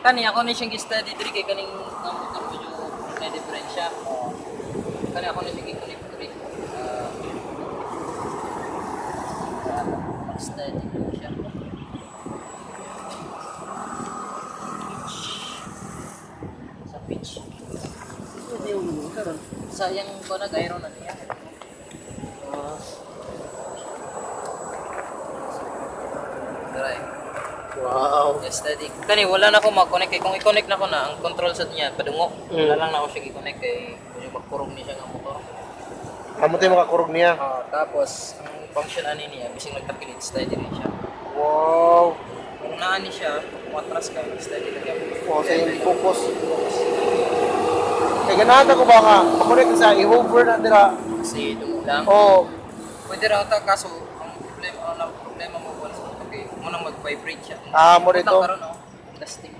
Kani ako ni siyang gi-study diri kay kaning ang motor ko yung may diferensya. Kani ako ni siyang gi-connect diri. Study ko siya. Sa pitch. Hindi yung karon. Sayang ko na gyro na niya. Drive. Wow. Steady. Kani wala na ako mag-connect kay kung i-connect na ko na ang control sa niya padungo. Wala lang na ako siya i-connect kay kung magkurog ni siya nga motor. Amo tayo makakurog niya. Tapos ang function ani niya bising nagtapilit steady rin siya. Wow. Kung naani siya, matras ka steady lang yan. Wow, sa yung focus. Kaya ganahan ko ba nga, makunik sa i-hover na nila. Kasi dungo lang. Oo. Pwede raw ta kaso ang problema mo was okay, mo nang mag-vibrate siya. Mo dito. Karon no. Plastic.